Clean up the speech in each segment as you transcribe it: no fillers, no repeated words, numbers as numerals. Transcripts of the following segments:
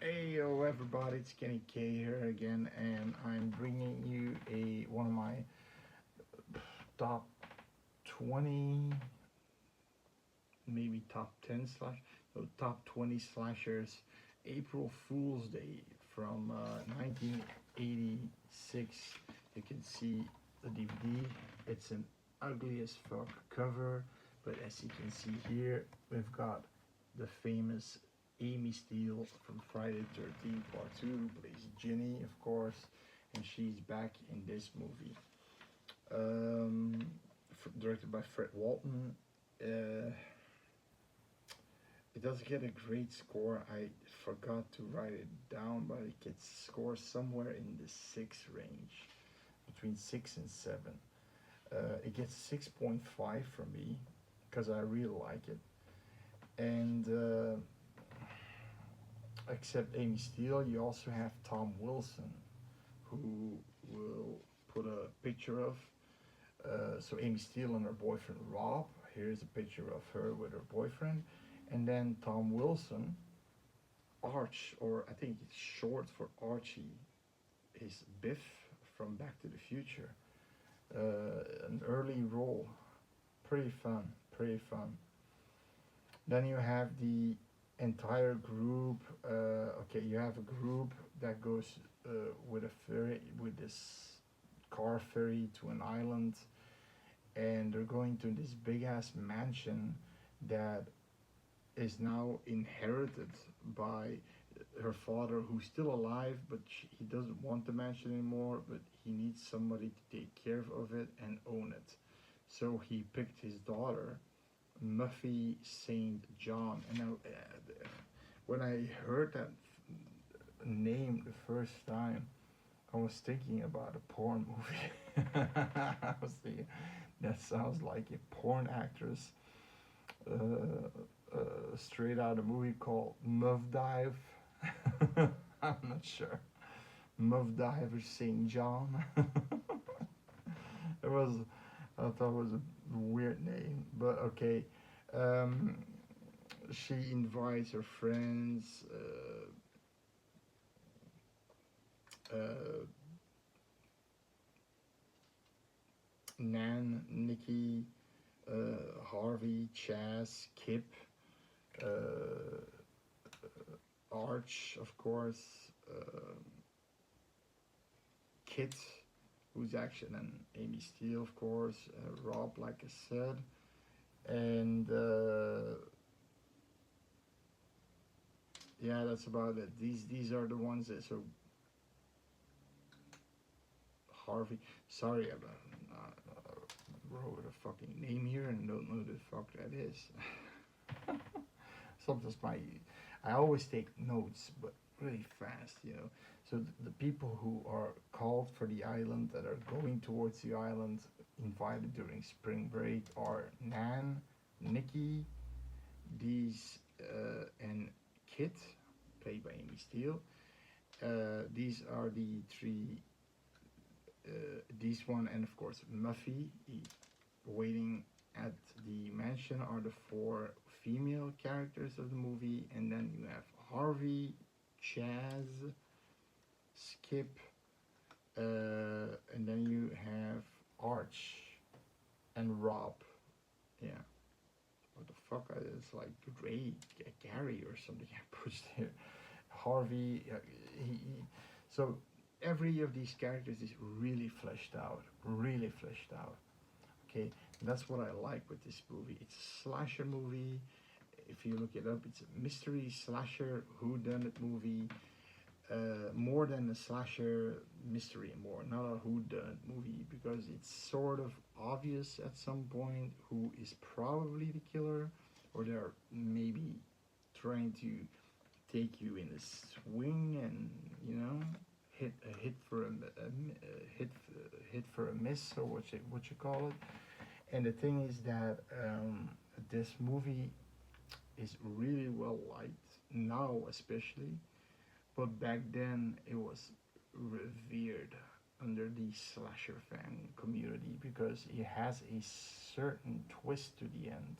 Hey yo everybody, it's Kenny K here again, and I'm bringing you a one of my top 20, maybe top 10 slash, no, top 20 slashers, April Fool's Day from 1986. You can see the DVD. It's an ugly as fuck cover, but as you can see here, we've got the famous Amy Steele from Friday the 13th Part 2 plays Ginny, of course, and she's back in this movie. Directed by Fred Walton. It does get a great score. I forgot to write it down, but it gets scores somewhere in the 6 range, between 6 and 7. It gets 6.5 from me because I really like it. And except Amy Steele, you also have Tom Wilson, who will put a picture of. So Amy Steele and her boyfriend Rob. Here's a picture of her with her boyfriend, and then Tom Wilson, Arch, or I think it's short for Archie, is Biff from Back to the Future. An early role, pretty fun, pretty fun. Then you have the entire group. Okay, you have a group that goes with a ferry, with this car ferry to an island, and they're going to this big ass mansion that is now inherited by her father, who's still alive, but he doesn't want the mansion anymore, but he needs somebody to take care of it and own it. So he picked his daughter, Muffy St. John. And when I heard that name the first time, I was thinking about a porn movie. I was thinking, that sounds like a porn actress. Straight out of a movie called Muff Dive. I'm not sure. Muff Diver St. John. it was, I thought it was a weird name, but okay. She invites her friends. Nan, Nikki, Harvey, Chaz, Kip, Arch, of course, Kit, who's actually an Amy Steele, of course, Rob, like I said, and yeah, that's about it. These are the ones that so. Harvey, sorry about wrote a fucking name here and don't know the fuck that is. Sometimes I always take notes, but really fast. So the people who are called for the island, that are going towards the island, invited during spring break, are Nan, Nikki, and Kit, played by Amy Steele. These are the three. This one, and of course Muffy, waiting at the mansion, are the 4 female characters of the movie, and then you have Harvey, Chaz, Skip, and then you have Arch and Rob. Yeah, what the fuck? It's like Gary or something I pushed here. Harvey, so every of these characters is really fleshed out, okay. That's what I like with this movie. It's a slasher movie. If you look it up, it's a mystery slasher whodunit movie, more than a slasher mystery, more not a whodunit movie, because it's sort of obvious at some point who is probably the killer, or they're maybe trying to take you in a swing and hit for a miss, or what you call it. And the thing is that this movie is really well liked now, especially, but back then it was revered under the slasher fan community because it has a certain twist to the end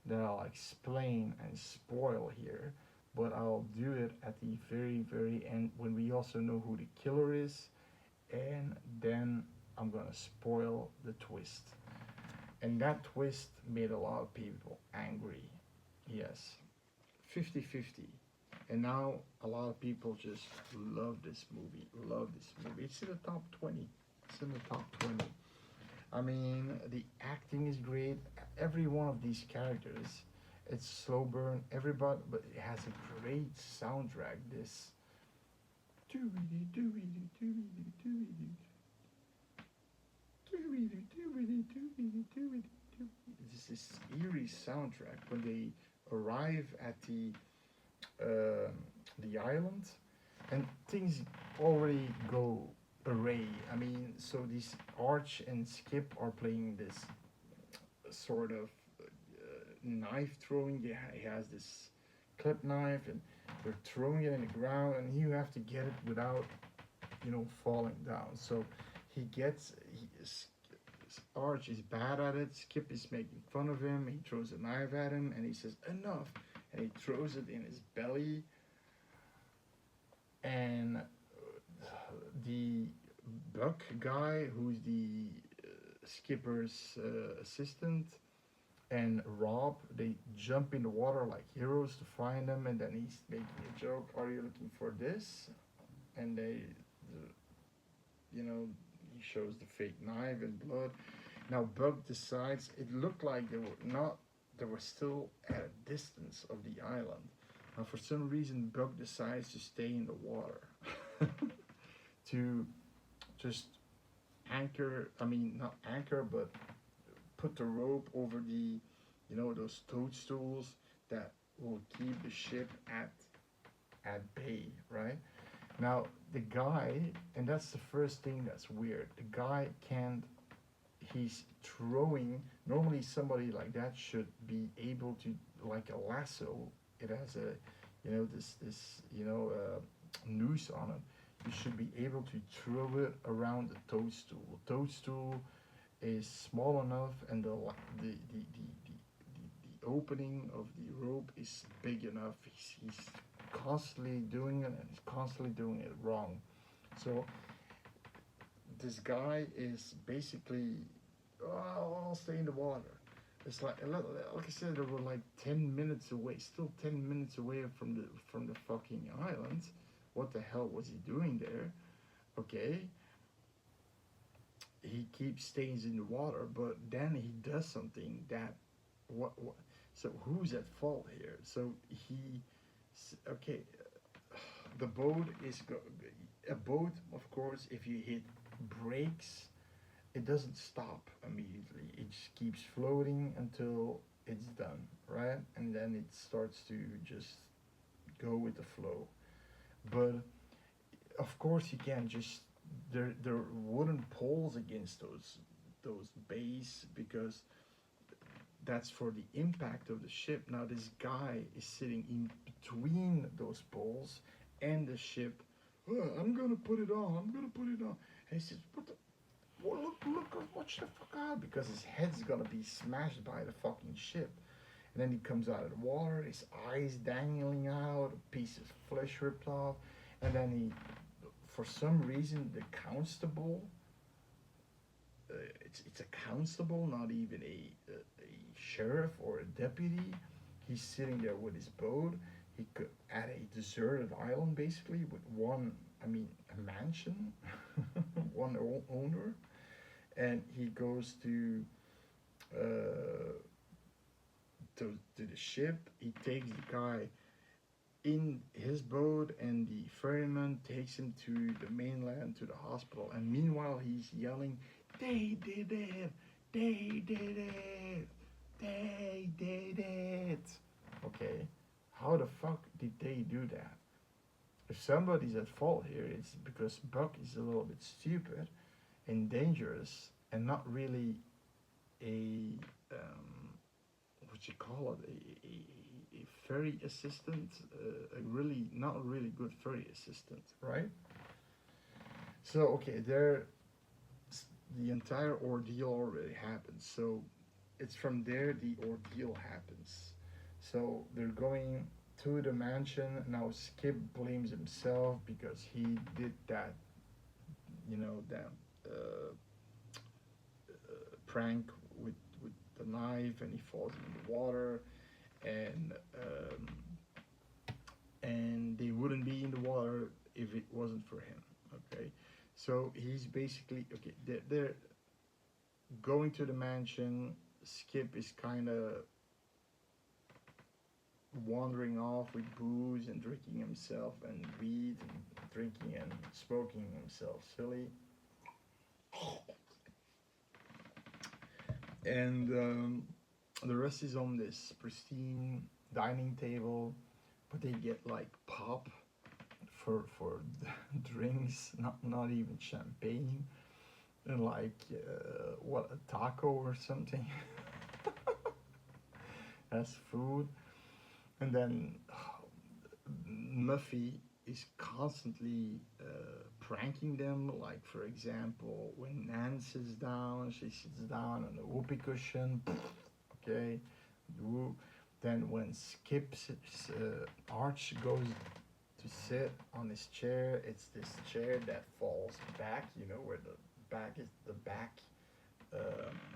that I'll explain and spoil here. but I'll do it at the very, very end when we also know who the killer is, and then I'm gonna spoil the twist. And that twist made a lot of people angry. Yes, 50-50. And now a lot of people just love this movie. Love this movie. It's in the top 20. It's in the top 20. I mean, the acting is great. Every one of these characters, it's slow burn. Everybody, but it has a great soundtrack. This. This eerie soundtrack when they arrive at the island, and things already go array. I mean, so these Arch and Skip are playing this sort of knife throwing. He has this clip knife, and they're throwing it in the ground, and you have to get it without, falling down. So he gets Arch is bad at it. Skip is making fun of him. He throws a knife at him, and he says enough, and he throws it in his belly. And the Buck guy, who's the skipper's assistant, and Rob, they jump in the water like heroes to find him, and then he's making a joke. Are you looking for this? And he shows the fake knife and blood. Now Buck decides it looked like they were still at a distance of the island. Now for some reason Buck decides to stay in the water to just anchor. I mean, not anchor, but put the rope over those toadstools that will keep the ship at bay, right? Now the guy, and that's the first thing that's weird. The guy can't. He's throwing. Normally, somebody like that should be able to, like a lasso. It has noose on it. You should be able to throw it around the toadstool. Toadstool is small enough, and the opening of the rope is big enough. He's constantly doing it, and he's constantly doing it wrong. So this guy is basically, oh, I'll stay in the water. It's like I said, they were like 10 minutes away, still 10 minutes away from the fucking island. What the hell was he doing there? Okay. He keeps stays in the water, but then he does something that what so who's at fault here? So okay, the boat is a boat, of course. If you hit brakes, it doesn't stop immediately. It just keeps floating until it's done, right? And then it starts to just go with the flow. But of course, you can't just there are wooden poles against those bays, because that's for the impact of the ship. Now this guy is sitting in between those poles and the ship. "Oh, I'm gonna put it on. I'm gonna put it on." And he says, "What the? Well, look, watch the fuck out!" Because his head's gonna be smashed by the fucking ship. And then he comes out of the water, his eyes dangling out, a piece of flesh ripped off, and then for some reason, the constable. It's a constable, not even a sheriff or a deputy. He's sitting there with his boat. He could at a deserted island, basically, with a mansion, one owner, and he goes to the ship. He takes the guy in his boat, and the ferryman takes him to the mainland, to the hospital. And meanwhile, he's yelling, "They did it! They did it! They did it!" Okay, how the fuck did they do that? If somebody's at fault here, it's because Buck is a little bit stupid and dangerous, and not really a what you call it, a ferry assistant, not a really good ferry assistant, right? So okay, the entire ordeal already happens. So it's from there the ordeal happens. So they're going to the mansion. Now Skip blames himself because he did that, that uh, prank with the knife, and he falls in the water, and they wouldn't be in the water if it wasn't for him. Okay, so he's basically okay. They're going to the mansion. Skip is kind of wandering off with booze and drinking himself and weed and drinking and smoking himself silly. And the rest is on this pristine dining table, but they get like pop for drinks, not even champagne, and like what, a taco or something as food. And then Muffy is constantly pranking them. Like, for example, when Nan sits down, she sits down on a whoopee cushion. Okay, then when Skip sits, Arch goes to sit on his chair, it's this chair that falls back. Where the back is the back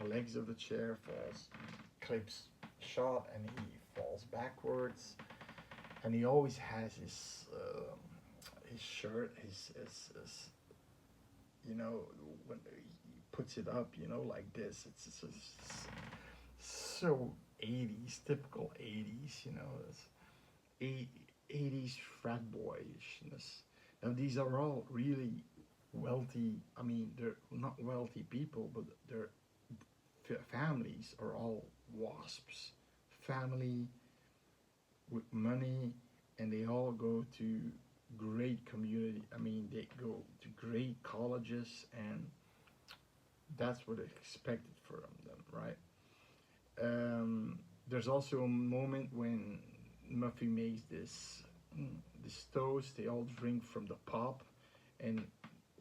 legs of the chair falls, clips shot, and he falls backwards. And he always has his shirt, his when he puts it up, like this. It's so 80s, typical 80s, it's 80s frat boyishness. Now these are all really wealthy. I mean, they're not wealthy people, but their families are all wasps. Family with money, and they all go to great community. I mean, they go to great colleges, and that's what is expected from them, right? There's also a moment when Muffy makes this toast. They all drink from the pop, and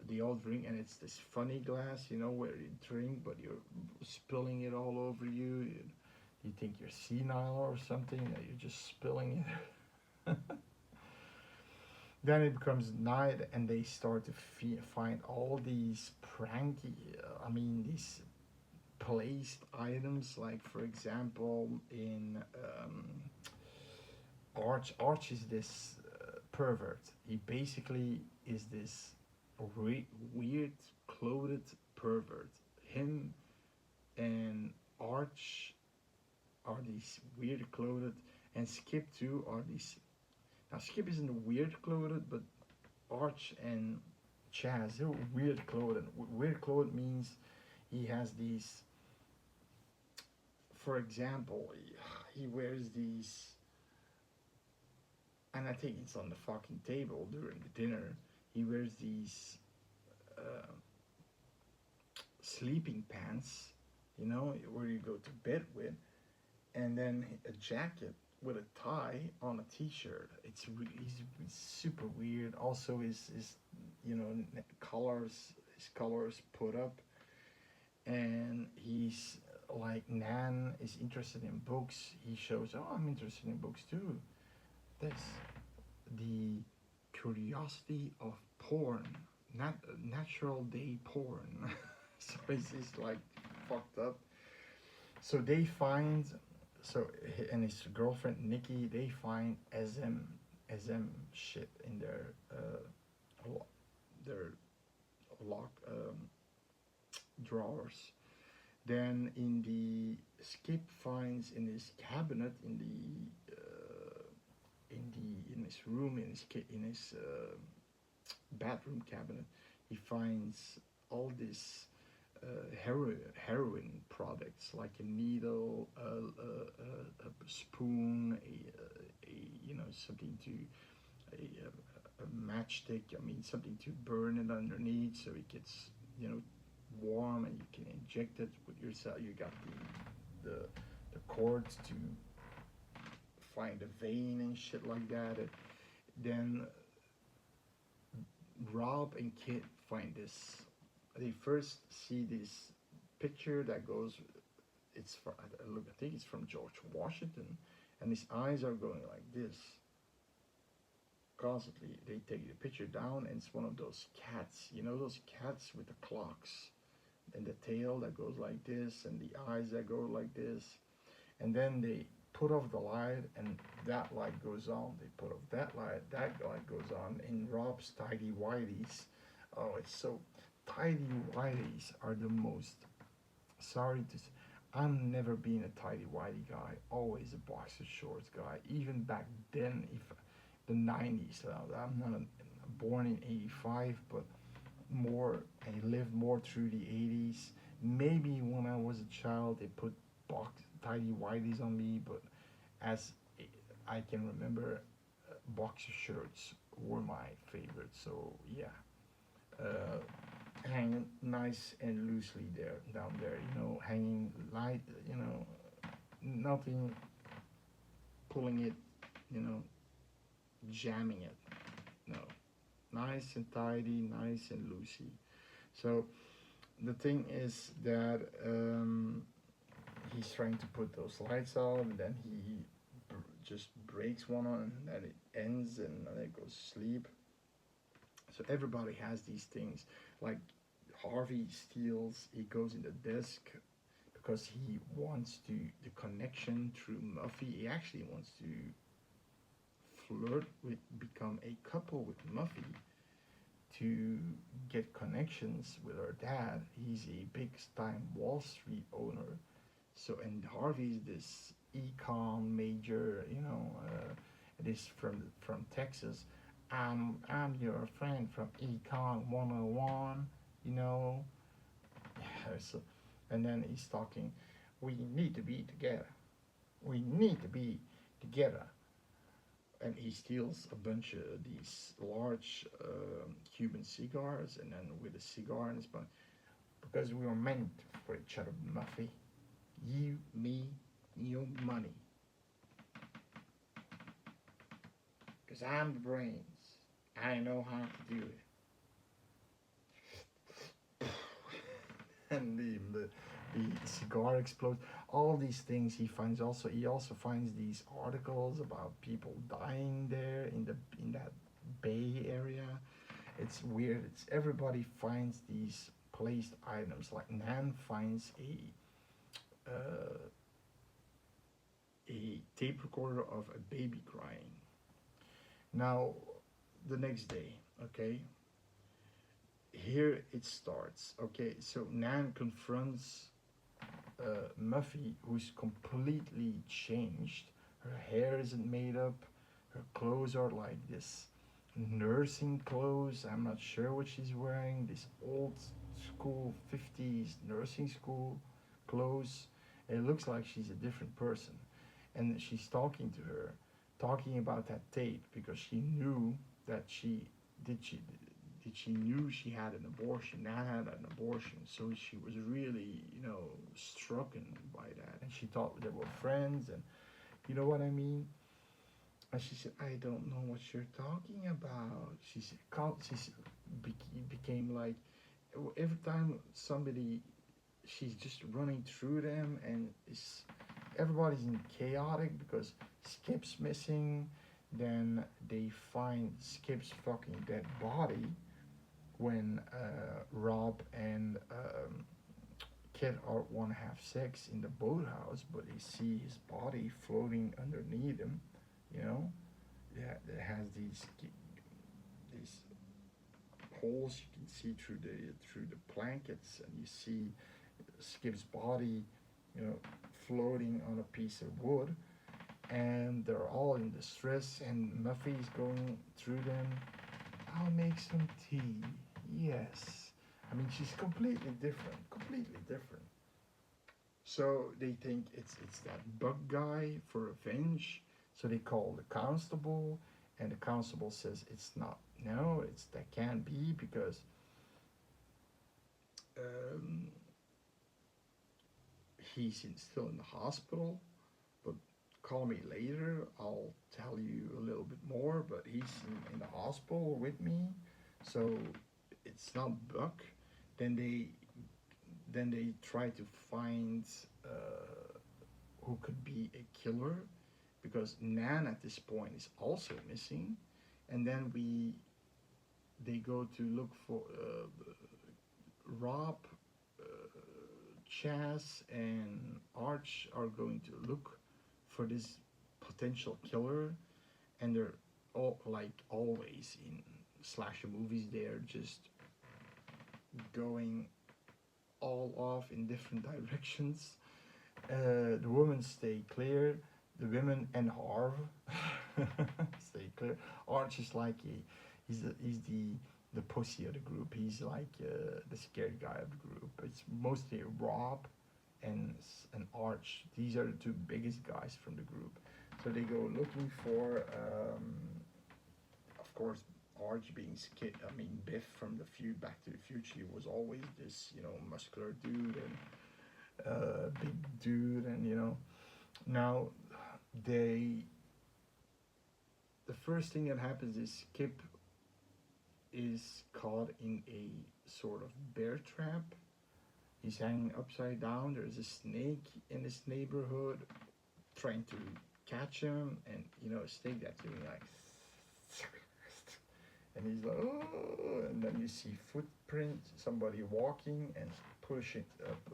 they all drink, and it's this funny glass, where you drink, but you're spilling it all over you. You think you're senile or something, that you're just spilling it. Then it becomes night, and they start to find all these pranky, these placed items. Like, for example, in Arch is this pervert. He basically is this weird clothed pervert. Him and Arch are these weird clothed, and Skip too are these. Now Skip isn't weird clothed, but Arch and Chaz, they're weird clothed. Weird clothed means he has these. For example, he wears these, and I think it's on the fucking table during the dinner. He wears these sleeping pants, where you go to bed with, and then a jacket with a tie on a t-shirt. He's super weird. Also, his colors put up, and he's like, Nan is interested in books. He shows, oh, I'm interested in books too. That's the curiosity of porn, not natural day porn. So it's like fucked up. So they find. So and his girlfriend Nikki, they find SM shit in their lock drawers. Then Skip finds in his cabinet in his room, in his bathroom cabinet, he finds all this heroin products, like a needle, a spoon, something to a matchstick. I mean, something to burn it underneath so it gets warm, and you can inject it with yourself. You got the cords to find a vein and shit like that. Then Rob and Kit find this. They first see this picture that goes. I think it's from George Washington, and his eyes are going like this. constantly. They take the picture down, and it's one of those cats. You know those cats with the clocks and the tail that goes like this, and the eyes that go like this. And then they put off the light, and that light goes on. They put off that light goes on. In Rob's tidy whities, oh, it's so tidy whities are the most. Sorry to say, I'm never been a tidy whitey guy. Always a boxer shorts guy. Even back then, if the 90s. I'm not born in '85, but more. I lived more through the '80s. Maybe when I was a child, they put box tidy whities on me, but as I can remember, boxer shirts were my favorite. So yeah, uh, hanging nice and loosely there down there. You know, hanging light. You know, nothing pulling it. You know, jamming it. No, nice and tidy, nice and loosey. So the thing is that he's trying to put those lights on, and then he just breaks one on, and then it ends, and then it goes to sleep. So everybody has these things. Like Harvey steals, he goes in the desk because he wants to the connection through Muffy. He actually wants to flirt with, become a couple with Muffy to get connections with her dad. He's a big time Wall Street owner. So, and Harvey's this econ major, you know, this from Texas. I'm your friend from Econ 101, you know. So, and then he's talking, we need to be together. We need to be together. And he steals a bunch of these large Cuban cigars, and then with a cigar in his mouth, because we were meant for each other, Muffy. You, me, your money. Because I'm the brains. I know how to do it. And the cigar explodes. All these things he finds. Also, he also finds these articles about people dying there in that bay area. It's weird. It's everybody finds these placed items. Like Nan finds a tape recorder of a baby crying. Now, the next day, okay, here it starts. Okay, so Nan confronts Muffy, who's completely changed. Her hair isn't made up. Her clothes are like this nursing clothes. I'm not sure what she's wearing. This old school 50s nursing school clothes. It looks like she's a different person. And she's talking to her, talking about that tape because she knew that she knew she had an abortion. Nan had an abortion, so she was really, you know, stricken by that. And she thought they were friends, and you know what I mean. And she said, "I don't know what you're talking about." She said, became like every time somebody, she's just running through them, and everybody's in chaotic because Skip's missing. Then they find Skip's fucking dead body when Rob and Kit want to have sex in the boathouse, but they see his body floating underneath him. You know, yeah, it has these holes you can see through the blankets, and you see Skip's body, you know, floating on a piece of wood, and they're all in distress, and Muffy's going through them. I'll make some tea. Yes. I mean, she's completely different. Completely different. So they think it's that bug guy for revenge. So they call the constable, and the constable says it's not. No, that can't be because um, he's still in the hospital. But call me later. I'll tell you a little bit more. But he's in the hospital with me, so it's not Buck. Then they try to find who could be a killer, because Nan at this point is also missing. and then they go to look for Rob, Chaz, and Arch are going to look for this potential killer, and they're all like always in slasher movies. They're just going all off in different directions. The women stay clear. The women and Harv stay clear. Arch is like he's the pussy of the group. He's like the scared guy of the group. It's mostly Rob and Arch. These are the two biggest guys from the group. So they go looking for, of course, Arch being Biff from the Back to the Future. He was always this, muscular dude and big dude, and now they. The first thing that happens is Skip is caught in a sort of bear trap. He's hanging upside down. There's a snake in this neighborhood trying to catch him, and a snake that's doing like, and he's like, oh, and then you see footprints, somebody walking and pushing up,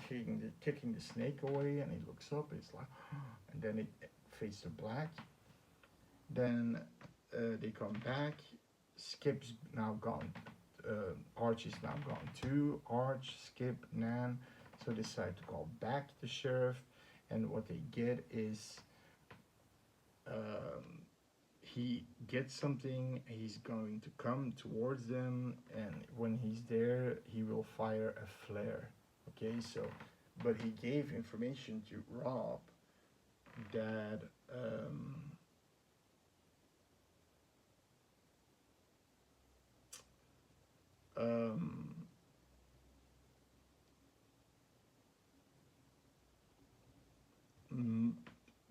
kicking the snake away, and he looks up. It's like, and then it fades to black. Then they come back. Skip's now gone. Arch is now gone too. Arch, Skip, Nan. So they decide to call back the sheriff, and what they get is he gets something. He's going to come towards them, and when he's there, he will fire a flare. Okay, so, but he gave information to Rob that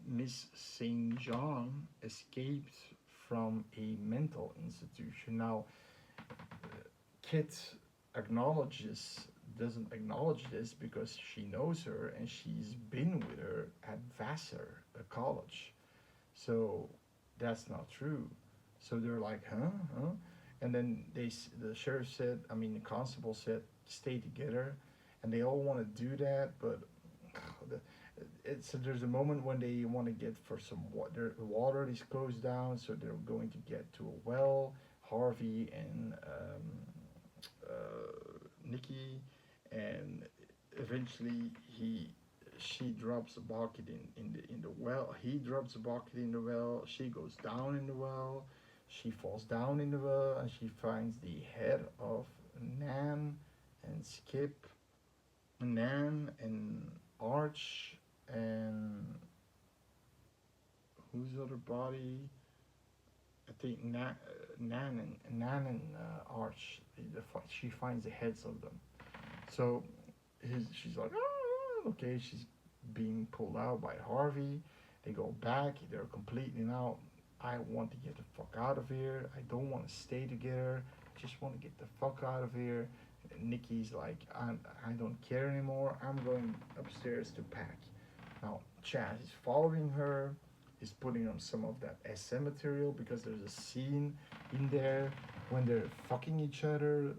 Miss St. John escaped from a mental institution. Now, Kit doesn't acknowledge this because she knows her and she's been with her at Vassar, a college. So that's not true. So they're like, huh? And then the sheriff said, the constable said, stay together, and they all want to do that, but there's a moment when they want to get for some water. The water is closed down, so they're going to get to a well. Harvey and Nikki, and eventually she drops a bucket in the well. He drops a bucket in the well. She goes down in the well. She falls down in the well, and she finds the head of Nan and Skip, Nan and Arch, and whose other body? I think Nan and Arch. She finds the heads of them. So she's like, oh, okay. She's being pulled out by Harvey. They go back. They're completely now. I want to get the fuck out of here. I don't want to stay together. I just want to get the fuck out of here. And Nikki's like, I don't care anymore. I'm going upstairs to pack. Now Chaz is following her. He's putting on some of that SM material because there's a scene in there when they're fucking each other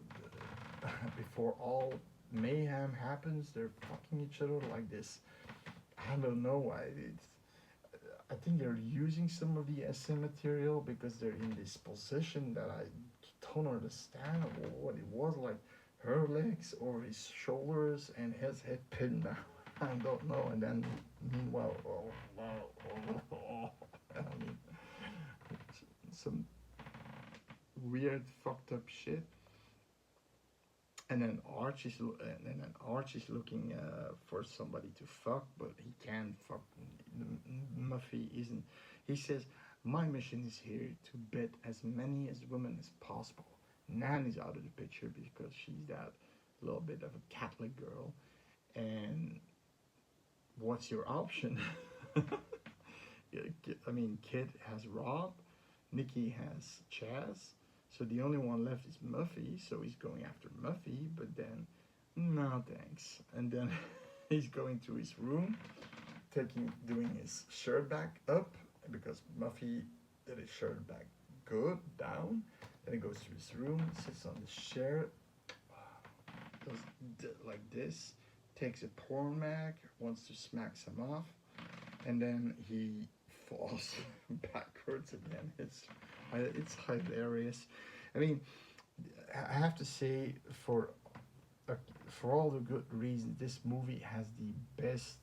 before all mayhem happens. They're fucking each other like this. I don't know why. I think they're using some of the SM material because they're in this position that I don't understand what it was, like her legs or his shoulders and his head pinned down. I don't know. And then meanwhile, some weird fucked up shit. And then Arch is looking for somebody to fuck, but he can't fuck. Muffy isn't. He says, my mission is here to bet as many as women as possible. Nan is out of the picture because she's that little bit of a Catholic girl. And what's your option? Kid has Rob, Nikki has Chaz, so the only one left is Muffy, so he's going after Muffy, but then, no thanks. And then he's going to his room, doing his shirt back up, because Muffy then it shirts back good down. Then it goes to his room, sits on the chair, does like this, takes a porn mag, wants to smack some off, and then he falls backwards again. It's hilarious. I mean, I have to say, uh, for all the good reasons, this movie has the best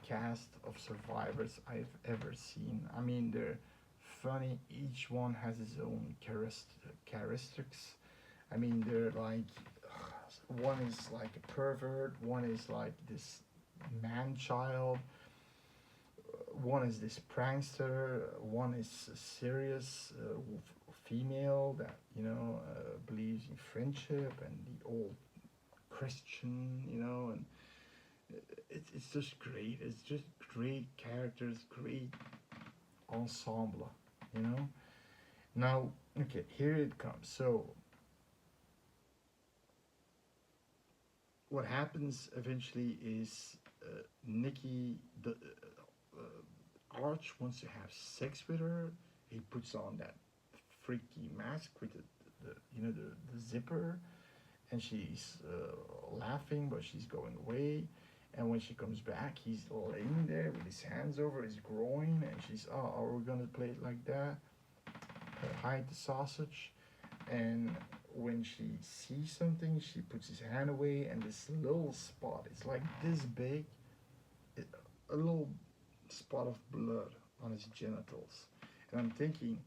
cast of survivors I've ever seen. I mean, they're funny. Each one has his own characteristics. I mean, they're like, one is like a pervert, one is like this man child, one is this prankster, one is a serious female that believes in friendship and the old Christian, and it's just great. It's just great characters, great ensemble, you know. Now, okay, here it comes. So, what happens eventually is Nikki, the Arch wants to have sex with her. He puts on that freaky mask with the zipper, and she's laughing, but she's going away. And when she comes back, he's laying there with his hands over his groin, and she's, oh, are we gonna play it like that? Hide the sausage. And when she sees something, she puts his hand away, and this little spot, it's like this big, a little spot of blood on his genitals. And I'm thinking,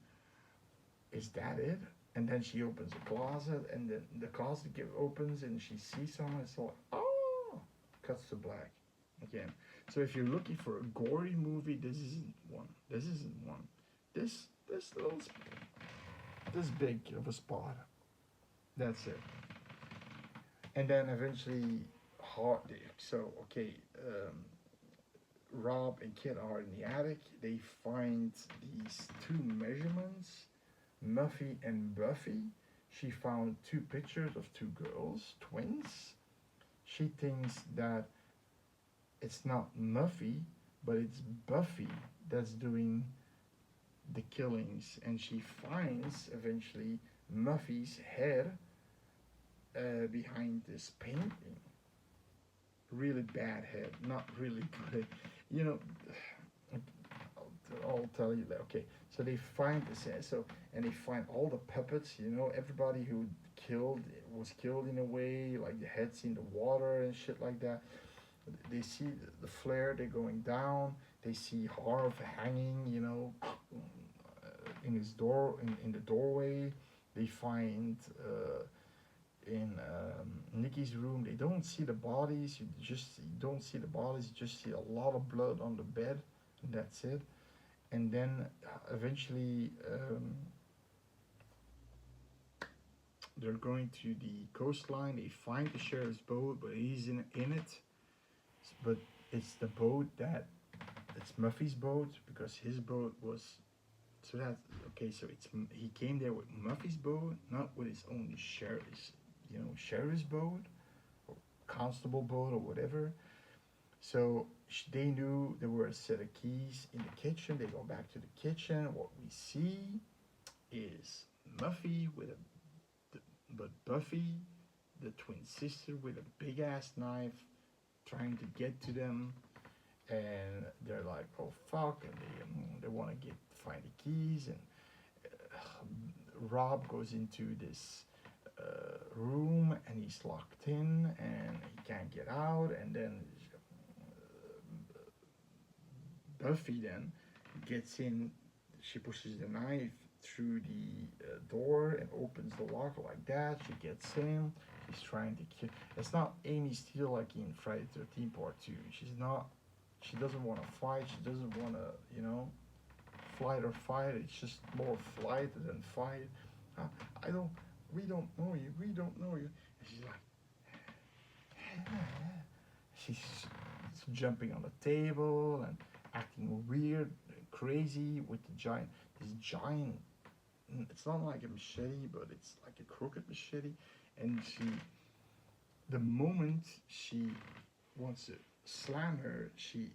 is that it? And then she opens a closet, and then the closet opens, and she sees someone. It's like, oh, cuts to black again. So if you're looking for a gory movie, this isn't one. This isn't one. This little, this big of a spot. That's it. And then eventually, so okay, Rob and Kit are in the attic. They find these two measurements, Muffy and Buffy. She found two pictures of two girls, twins. She thinks that it's not Muffy, but it's Buffy that's doing the killings. And she finds eventually Muffy's head behind this painting. Really bad head, not really good. I'll tell you that. Okay, so they find this, and they find all the puppets. Everybody who was killed in a way, like the heads in the water and shit like that. They see the flare. They're going down. They see Harv hanging, in his door, in the doorway. They find in Nikki's room. They don't see the bodies. You don't see the bodies. You just see a lot of blood on the bed, and that's it. And then eventually they're going to the coastline. They find the sheriff's boat, but he's in it. But it's the boat it's Muffy's boat, because his boat was. So that's okay. So he came there with Muffy's boat, not with his own sheriff's boat or constable boat or whatever. So they knew there were a set of keys in the kitchen. They go back to the kitchen. What we see is Muffy but Buffy, the twin sister, with a big ass knife, trying to get to them. And they're like, oh fuck, and they want to find the keys. And Rob goes into this room, and he's locked in, and he can't get out. And then Buffy then gets in. She pushes the knife through the door and opens the lock like that. She gets in. She's trying to kill. It's not Amy Steele like in Friday the 13th Part 2. She's not. She doesn't want to fight. She doesn't want to, flight or fight. It's just more flight than fight. We don't know you. We don't know you. And she's like, she's jumping on the table and acting weird, and crazy with this giant. It's not like a machete, but it's like a crooked machete. And the moment she wants to slam her, she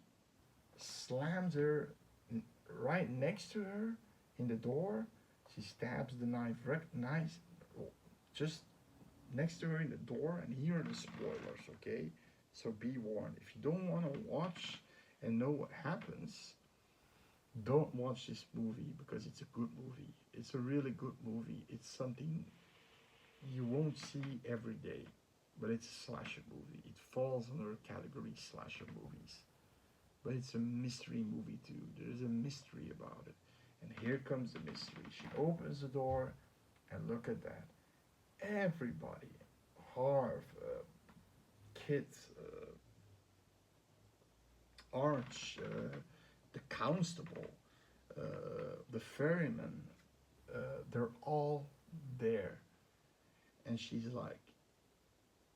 slams her right next to her in the door. She stabs the knife nice, just next to her in the door, and here are the spoilers, okay? So be warned. If you don't want to watch and know what happens, don't watch this movie because it's a good movie. It's a really good movie. It's something you won't see every day, but it's a slasher movie. It falls under a category slasher movies. But it's a mystery movie too. There's a mystery about it. And here comes the mystery. She opens the door and look at that. Everybody, Harv, Kit, Arch, the constable, the ferryman, they're all there. And she's like,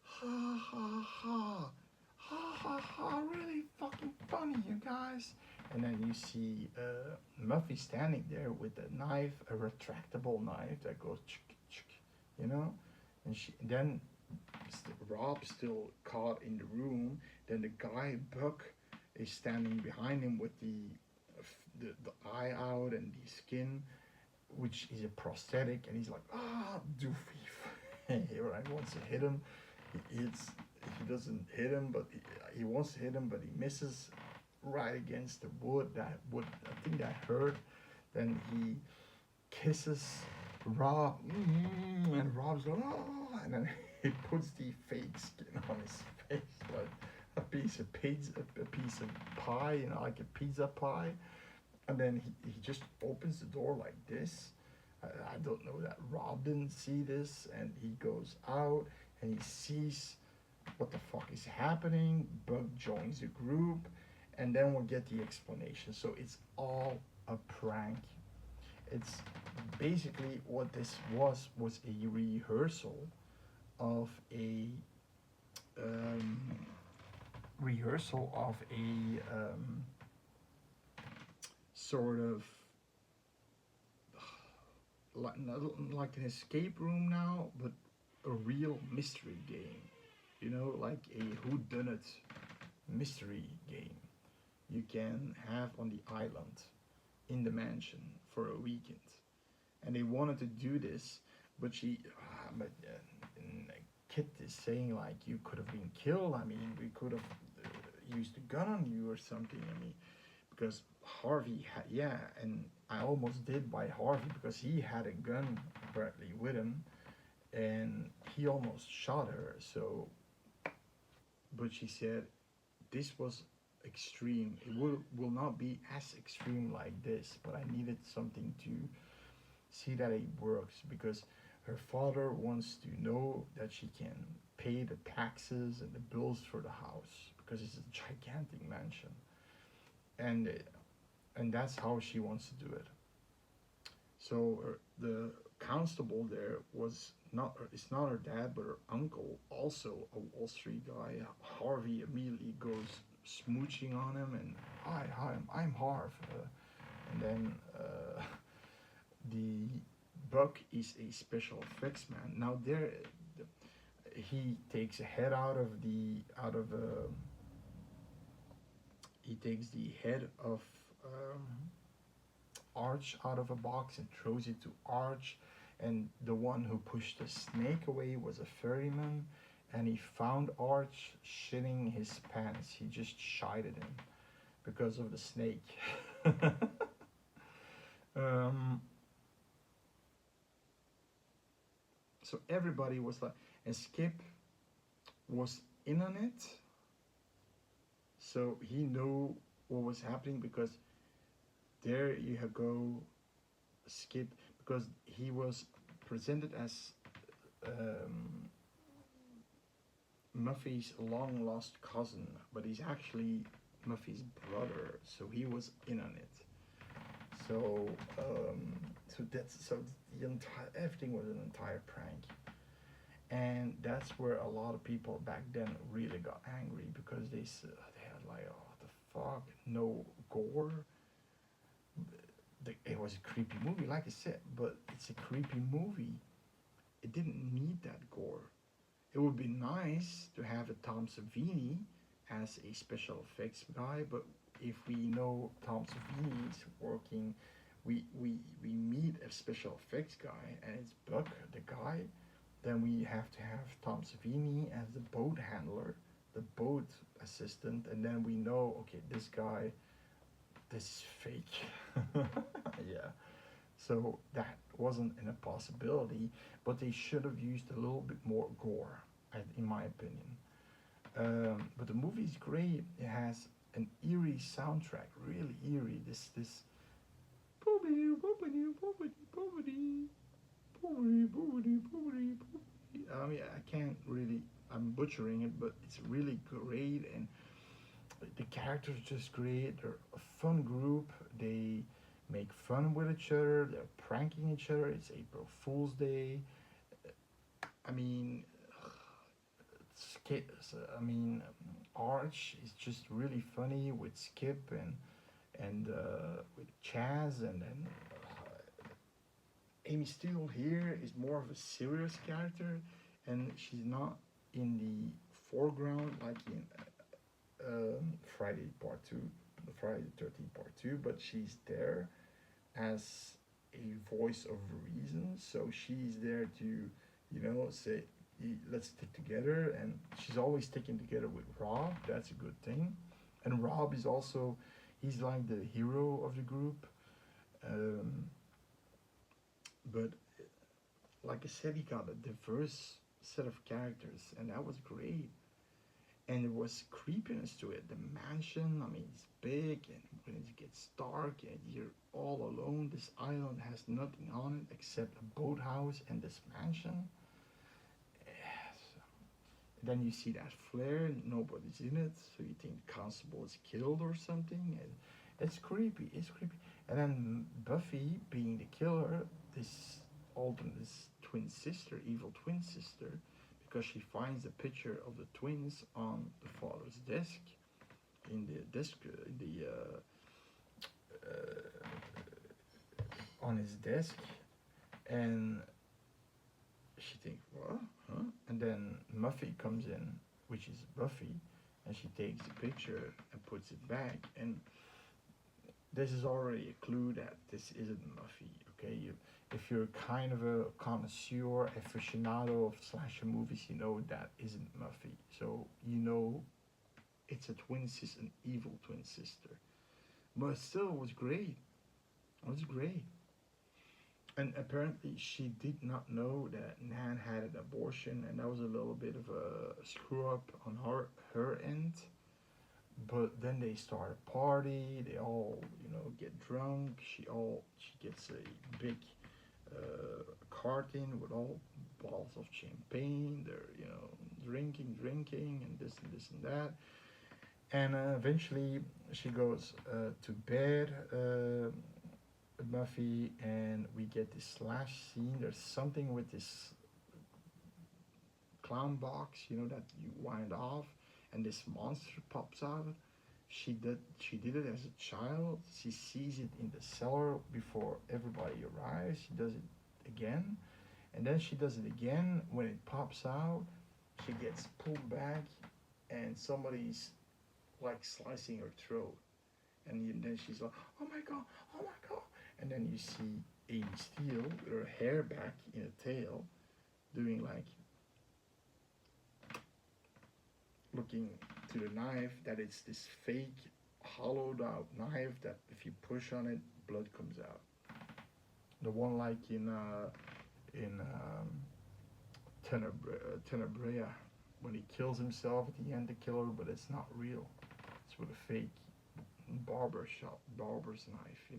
ha ha ha, ha ha ha, really fucking funny, you guys. And then you see Muffy standing there with a knife, a retractable knife that goes, you know. And then Rob's still caught in the room. Then the guy Buck is standing behind him with the eye out and the skin, which is a prosthetic, and he's like, doofy. Right, wants to hit him. He doesn't hit him, but he wants to hit him, but he misses right against the wood. That wood, I think that hurt. Then he kisses Rob, and Rob's like, oh, and then he puts the fake skin on his face, like a piece of pizza, a piece of pie, you know, like a pizza pie. And then he just opens the door like this. I don't know that Rob didn't see this, and he goes out and he sees what the fuck is happening. Bug joins the group, and then we'll get the explanation. So it's all a prank. It's basically what this was a rehearsal of a sort of like an escape room now, but a real mystery game. You know, like a whodunit mystery game you can have on the island in the mansion for a weekend. And they wanted to do this, but Kit is saying like, you could have been killed. I mean, we could have used a gun on you or something. I mean, because Harvey had, yeah, and I almost did by Harvey because he had a gun apparently with him, and he almost shot her. So, but she said this was extreme. It will not be as extreme like this, but I needed something to see that it works, because her father wants to know that she can pay the taxes and the bills for the house, because it's a gigantic mansion, and that's how she wants to do it. So the constable there it's not her dad, but her uncle, also a Wall Street guy. Harvey immediately goes smooching on him, and hi, I'm Harv, and then the Buck is a special effects man. Now he takes a head he takes the head of Arch out of a box and throws it to Arch, and the one who pushed the snake away was a ferryman, and he found Arch shitting his pants. He just shited him because of the snake. So everybody was like, and Skip was in on it, so he knew what was happening, because there you go, Skip, because he was presented as Muffy's long lost cousin, but he's actually Muffy's brother, so he was in on it. So everything was an entire prank, and that's where a lot of people back then really got angry, because they had like, oh, what the fuck, no gore. It was a creepy movie, like I said, but it's a creepy movie. It didn't need that gore. It would be nice to have a Tom Savini as a special effects guy, but if we know Tom Savini is working we meet a special effects guy, and it's Buck, the guy. Then we have to have Tom Savini as the boat handler, the boat assistant, and then we know, okay, this guy, this is fake. Yeah. So that wasn't an impossibility, but they should have used a little bit more gore, in my opinion. But the movie's great. It has an eerie soundtrack, really eerie. This boobity boobity boobity boobity boobity boobity boobity. I mean, I can't really. I'm butchering it, but it's really great, and the characters are just great. They're a fun group. They make fun with each other. They're pranking each other. It's April Fool's Day. I mean, I mean, Arch is just really funny with Skip and with Chaz, and then Amy Steele here is more of a serious character, and she's not in the foreground like in Friday Part Two, Friday the 13th Part Two, but she's there as a voice of reason. So she's there to, say, let's stick together, and she's always sticking together with Rob. That's a good thing. And Rob is also, he's like the hero of the group. But like I said, he got a diverse set of characters, and that was great. And there was creepiness to it. The mansion, I mean, it's big, and when it gets dark and you're all alone, this island has nothing on it except a boathouse and this mansion. Yes. Then you see that flare, nobody's in it, so you think the constable is killed or something, and it's creepy. It's creepy. And then Buffy, being the killer, this twin sister, evil twin sister, because she finds a picture of the twins on the father's desk, in the desk, on his desk, and she thinks, what? Huh? And then Muffy comes in, which is Buffy, and she takes the picture and puts it back, and this is already a clue that this isn't Muffy. Okay, if you're kind of a connoisseur, aficionado of slasher movies, you know that isn't Muffy. So you know it's a twin sister, an evil twin sister. But still, it was great. It was great. And apparently, she did not know that Nan had an abortion, and that was a little bit of a screw up on her end. But then they start a party. They all, get drunk. She gets a big carton with all bottles of champagne. They're, drinking, and this and that. And eventually, she goes to bed, Buffy, and we get this slash scene. There's something with this clown box, that you wind off, and this monster pops out. She did it as a child. She sees it in the cellar before everybody arrives. She does it again, and then she does it again. When it pops out, she gets pulled back, and somebody's like slicing her throat, and then she's like, "Oh my god, oh my god!" And then you see Amy Steele with her hair back in a tail, doing like, looking to the knife, that it's this fake hollowed out knife that if you push on it, blood comes out. The one like in Tenebrea, when he kills himself at the end, the killer, but it's not real. It's with a fake barber's knife.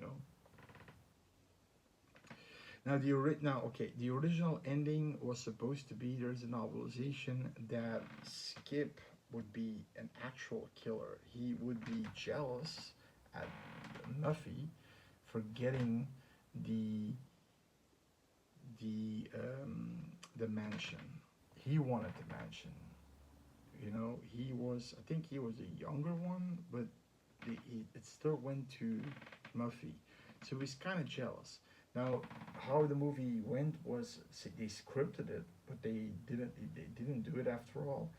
Now the original ending was supposed to be, there's a novelization that Skip would be an actual killer. He would be jealous at Muffy for getting the mansion. He wanted the mansion. I think he was a younger one, but it still went to Muffy. So he's kind of jealous. Now, how the movie went was they scripted it, but they didn't do it after all.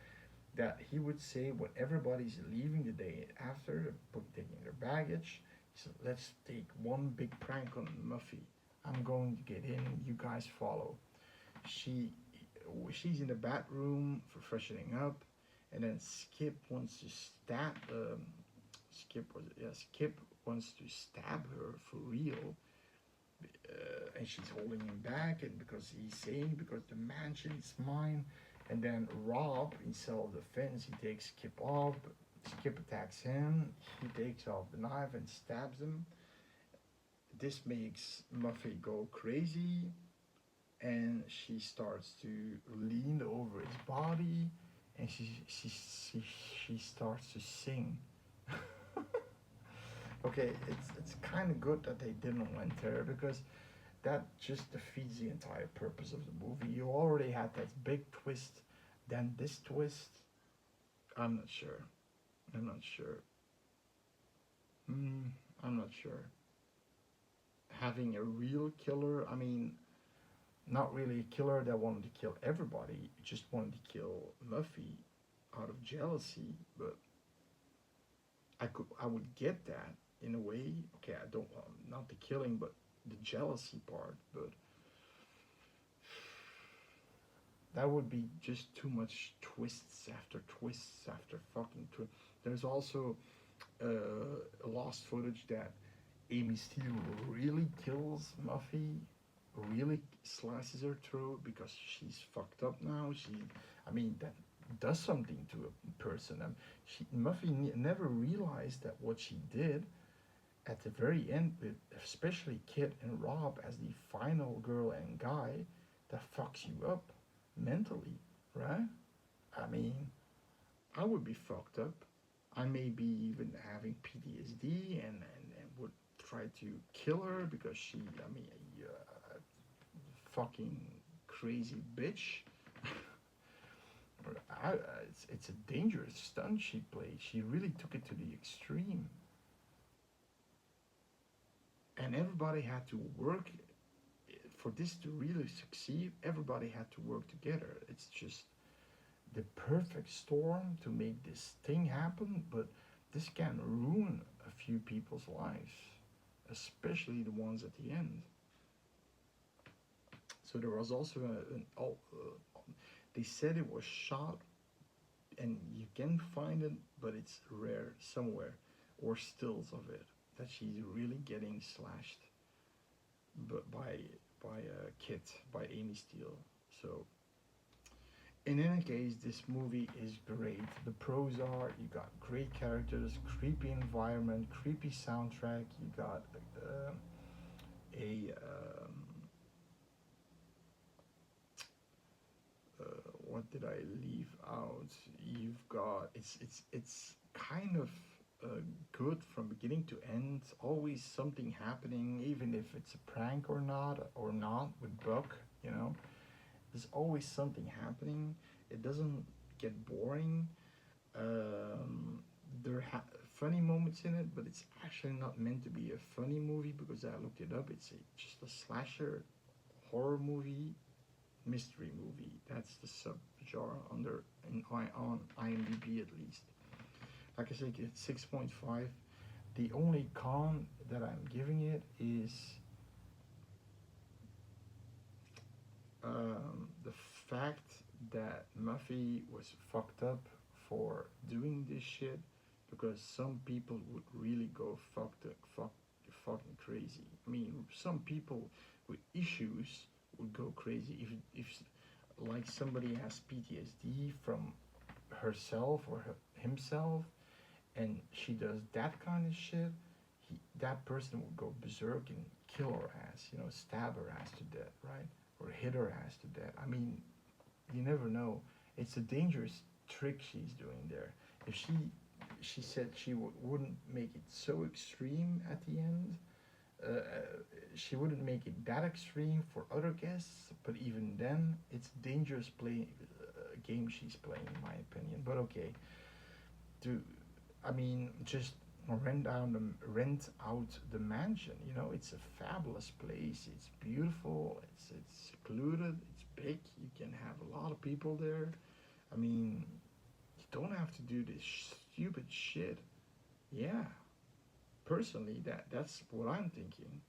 That he would say when everybody's leaving the day after, taking their baggage, So let's take one big prank on Muffy. I'm going to get in, you guys follow. She she's in the bathroom for freshening up, and then Skip wants to stab Skip wants to stab her for real, and she's holding him back, and because he's saying because the mansion is mine, and then Rob, in self-defense, he takes Skip off. Skip attacks him. He takes off the knife and stabs him. This makes Muffy go crazy, and she starts to lean over his body, and she starts to sing. Okay, it's kind of good that they didn't went there, because that just defeats the entire purpose of the movie. You already had that big twist, then this twist. I'm not sure. I'm not sure. I'm not sure. Having a real killer, I mean, not really a killer that wanted to kill everybody, just wanted to kill Muffy out of jealousy, but I would get that in a way. Okay, I don't not the killing, but the jealousy part, but that would be just too much twists after twists after fucking twists. There's also lost footage that Amy Steele really kills Muffy, really slices her throat because she's fucked up now. I mean, that does something to a person. Muffy never realized that what she did at the very end, with especially Kit and Rob as the final girl and guy, that fucks you up mentally, right? I mean, I would be fucked up. I may be even having PTSD, and would try to kill her because she, I mean, fucking crazy bitch. It's a dangerous stunt she played. She really took it to the extreme. And everybody had to work for this to really succeed. Everybody had to work together. It's just the perfect storm to make this thing happen, but this can ruin a few people's lives, especially the ones at the end. So there was also they said it was shot, and you can find it, but it's rare somewhere, or stills of it, that she's really getting slashed, but by Kit, by Amy Steele. So in any case, this movie is great. The pros are, you got great characters, creepy environment, creepy soundtrack. You got a what did I leave out? You've got it's kind of good from beginning to end. Always something happening, even if it's a prank or not with Buck. You know, there's always something happening. It doesn't get boring. There are funny moments in it, but it's actually not meant to be a funny movie, because I looked it up. It's just a slasher horror movie, mystery movie. That's the subgenre on IMDb at least. Like I said, it's 6.5. The only con that I'm giving it is the fact that Muffy was fucked up for doing this shit, because some people would really go fucking crazy. I mean, some people with issues would go crazy if like somebody has PTSD from herself or himself, and she does that kind of shit. That person would go berserk and kill her ass, stab her ass to death, right? Or hit her ass to death. I mean, you never know. It's a dangerous trick she's doing there. If she said she wouldn't make it so extreme at the end. She wouldn't make it that extreme for other guests, but even then, it's dangerous game she's playing, in my opinion. But okay, just rent out the mansion. It's a fabulous place. It's beautiful. It's secluded. It's big. You can have a lot of people there. I mean, you don't have to do this stupid shit. Yeah. personally, that's what I'm thinking.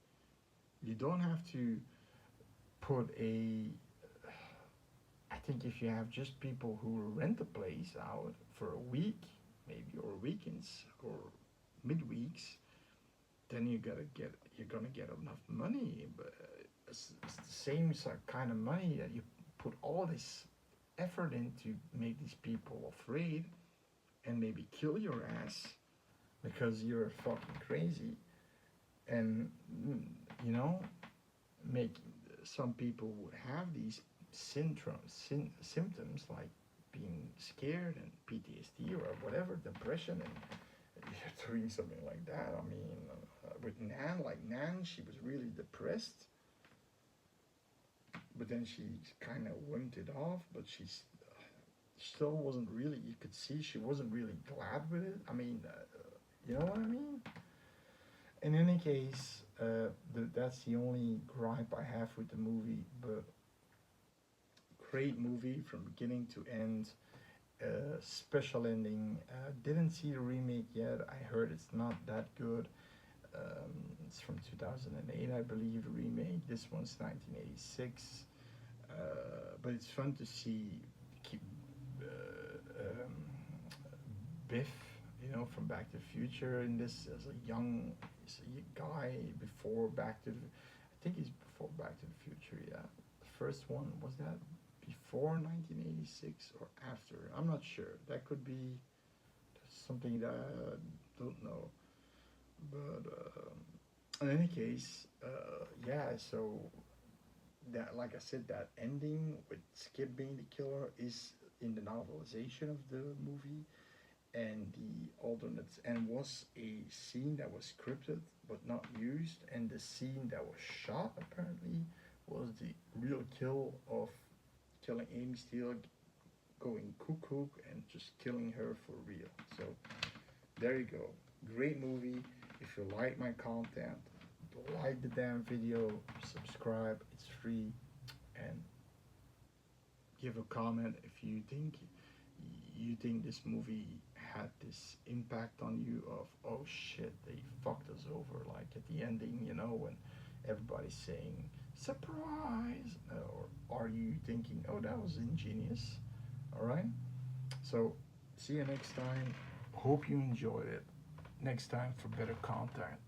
You don't have to put a. I think if you have just people who rent a place out for a week, maybe, or weekends or midweeks, then you're gonna get enough money. But it's the same kind of money that you put all this effort into make these people afraid and maybe kill your ass because you're fucking crazy, and you know, make some people would have these symptoms like being scared and PTSD or whatever, depression, and you're doing something like that. I mean, with Nan, she was really depressed, but then she kind of went it off, but she's still wasn't really, you could see she wasn't really glad with it. I mean, you know what I mean? In any case, that's the only gripe I have with the movie, but great movie from beginning to end. Special ending. Didn't see the remake yet. I heard it's not that good. It's from 2008, I believe, the remake. This one's 1986. But it's fun to see keep, Biff, from Back to the Future in this as a young guy before Back to the. I think he's before Back to the Future. Yeah, the first one was that before 1986 or after. I'm not sure. That could be something that I don't know. But in any case, yeah. So that, like I said, that ending with Skip being the killer is in the novelization of the movie, and the alternates, and was a scene that was scripted but not used, and the scene that was shot apparently was the real kill of killing Amy Steele, going cuckoo and just killing her for real. So there you go. Great movie. If you like my content, like the damn video, subscribe. It's free, and give a comment if you think this movie had this impact on you of, oh shit, they fucked us over, like at the ending, when everybody's saying surprise, or are you thinking, oh, that was ingenious? All right, so see you next time. Hope you enjoyed it. Next time for better content.